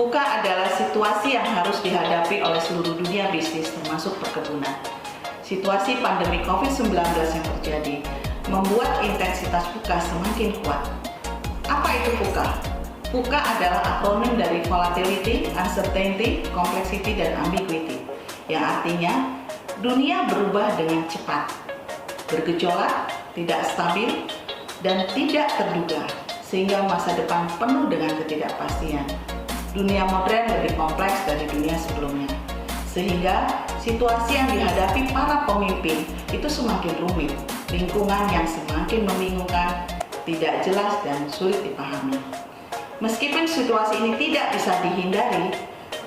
VUCA adalah situasi yang harus dihadapi oleh seluruh dunia bisnis termasuk perkebunan. Situasi pandemi COVID-19 yang terjadi membuat intensitas VUCA semakin kuat. Apa itu VUCA? VUCA adalah akronim dari Volatility, Uncertainty, Complexity, dan Ambiguity, yang artinya dunia berubah dengan cepat, bergejolak, tidak stabil, dan tidak terduga, sehingga masa depan penuh dengan ketidakpastian. Dunia modern lebih kompleks dari dunia sebelumnya, sehingga situasi yang dihadapi para pemimpin itu semakin rumit, lingkungan yang semakin membingungkan, tidak jelas dan sulit dipahami. Meskipun situasi ini tidak bisa dihindari,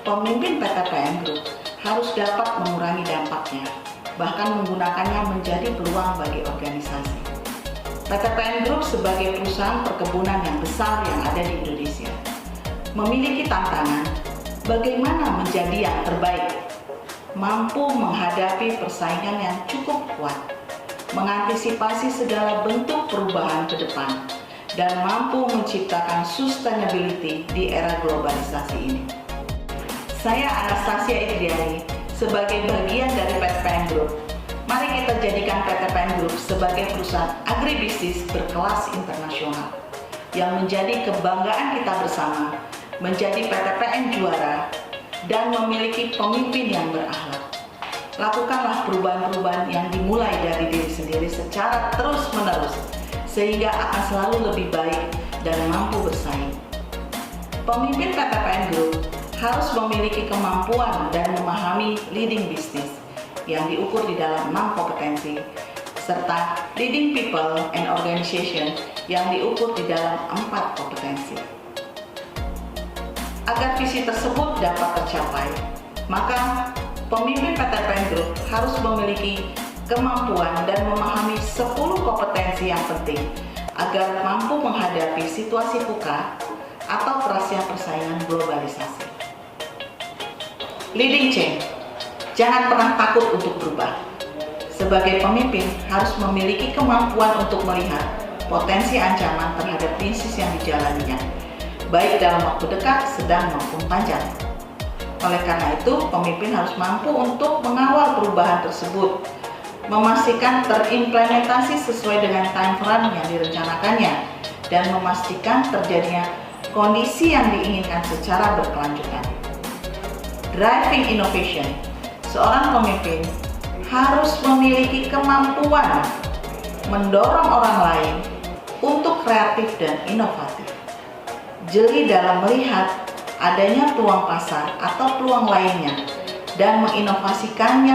pemimpin PTPN Group harus dapat mengurangi dampaknya, bahkan menggunakannya menjadi peluang bagi organisasi. PTPN Group sebagai perusahaan perkebunan yang besar yang ada di Indonesia memiliki tantangan bagaimana menjadi yang terbaik, mampu menghadapi persaingan yang cukup kuat, mengantisipasi segala bentuk perubahan ke depan, dan mampu menciptakan sustainability di era globalisasi ini. Saya Anastasia Idriani, sebagai bagian dari PTPN Group. Mari kita jadikan PTPN Group sebagai perusahaan agribisnis berkelas internasional yang menjadi kebanggaan kita bersama, menjadi PTPN juara, dan memiliki pemimpin yang berakhlak. Lakukanlah perubahan-perubahan yang dimulai dari diri sendiri secara terus-menerus, sehingga akan selalu lebih baik dan mampu bersaing. Pemimpin PTPN Group harus memiliki kemampuan dan memahami leading business yang diukur di dalam 6 kompetensi, serta leading people and organization yang diukur di dalam 4 kompetensi. Agar visi tersebut dapat tercapai, maka pemimpin PTPN Group harus memiliki kemampuan dan memahami 10 kompetensi yang penting agar mampu menghadapi situasi VUCA atau kerasnya persaingan globalisasi. Leading change. Jangan pernah takut untuk berubah. Sebagai pemimpin harus memiliki kemampuan untuk melihat potensi ancaman terhadap bisnis yang dijalaninya, baik dalam waktu dekat, sedang maupun panjang. Oleh karena itu, pemimpin harus mampu untuk mengawal perubahan tersebut, memastikan terimplementasi sesuai dengan time frame yang direncanakannya, dan memastikan terjadinya kondisi yang diinginkan secara berkelanjutan. Driving innovation. Seorang pemimpin harus memiliki kemampuan mendorong orang lain untuk kreatif dan inovatif. Jeli dalam melihat adanya peluang pasar atau peluang lainnya dan menginovasikan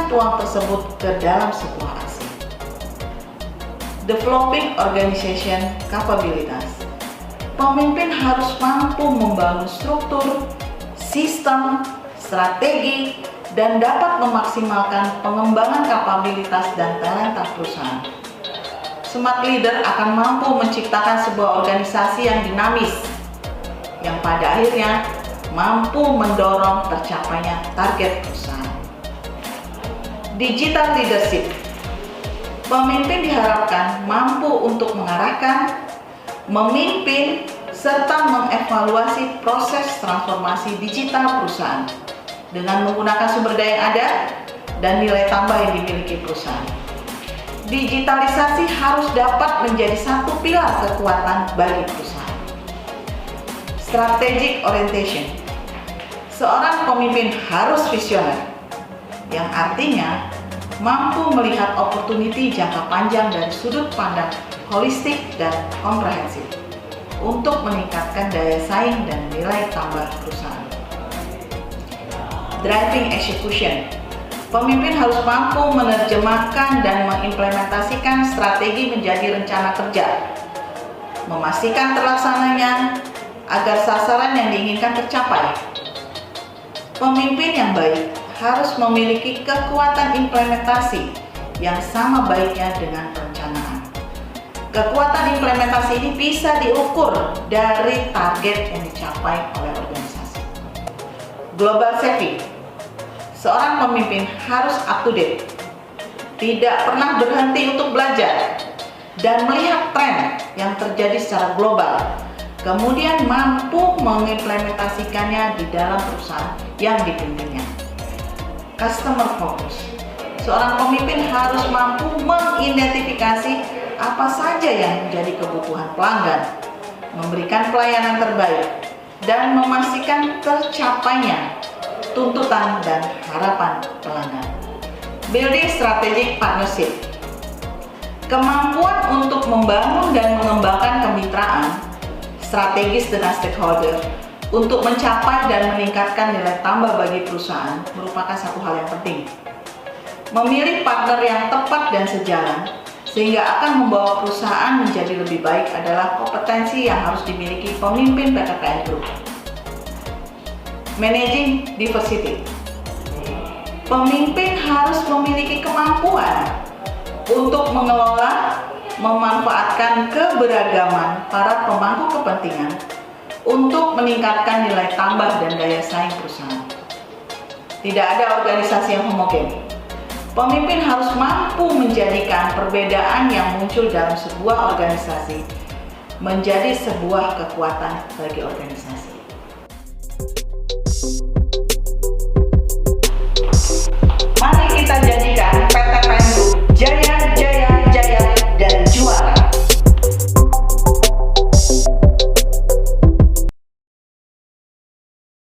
peluang tersebut ke dalam sebuah aksi. Developing organization capabilities. Pemimpin harus mampu membangun struktur, sistem, strategi, dan dapat memaksimalkan pengembangan kapabilitas dan talenta perusahaan. Smart leader akan mampu menciptakan sebuah organisasi yang dinamis, yang pada akhirnya mampu mendorong tercapainya target perusahaan. Digital leadership. Pemimpin diharapkan mampu untuk mengarahkan, memimpin, serta mengevaluasi proses transformasi digital perusahaan dengan menggunakan sumber daya yang ada dan nilai tambah yang dimiliki perusahaan. Digitalisasi harus dapat menjadi satu pilar kekuatan bagi perusahaan. Strategic orientation. Seorang pemimpin harus visioner, yang artinya mampu melihat opportunity jangka panjang dari sudut pandang holistik dan komprehensif untuk meningkatkan daya saing dan nilai tambah perusahaan. Driving execution. Pemimpin harus mampu menerjemahkan dan mengimplementasikan strategi menjadi rencana kerja, memastikan terlaksananya agar sasaran yang diinginkan tercapai. Pemimpin yang baik harus memiliki kekuatan implementasi yang sama baiknya dengan perencanaan. Kekuatan implementasi ini bisa diukur dari target yang dicapai oleh organisasi. Global savvy. Seorang pemimpin harus up to date, tidak pernah berhenti untuk belajar dan melihat tren yang terjadi secara global, kemudian mampu mengimplementasikannya di dalam perusahaan yang dipimpinnya. Customer focus. Seorang pemimpin harus mampu mengidentifikasi apa saja yang menjadi kebutuhan pelanggan, memberikan pelayanan terbaik, dan memastikan tercapainya tuntutan dan harapan pelanggan. Building strategic partnership. Kemampuan untuk membangun dan mengembangkan kemitraan strategis dengan stakeholder untuk mencapai dan meningkatkan nilai tambah bagi perusahaan merupakan satu hal yang penting. Memilih partner yang tepat dan sejalan sehingga akan membawa perusahaan menjadi lebih baik adalah kompetensi yang harus dimiliki pemimpin PTPN Group. Managing diversity. Pemimpin harus memiliki kemampuan untuk mengelola, memanfaatkan keberagaman para pemangku kepentingan untuk meningkatkan nilai tambah dan daya saing perusahaan. Tidak ada organisasi yang homogen. Pemimpin harus mampu menjadikan perbedaan yang muncul dalam sebuah organisasi menjadi sebuah kekuatan bagi organisasi.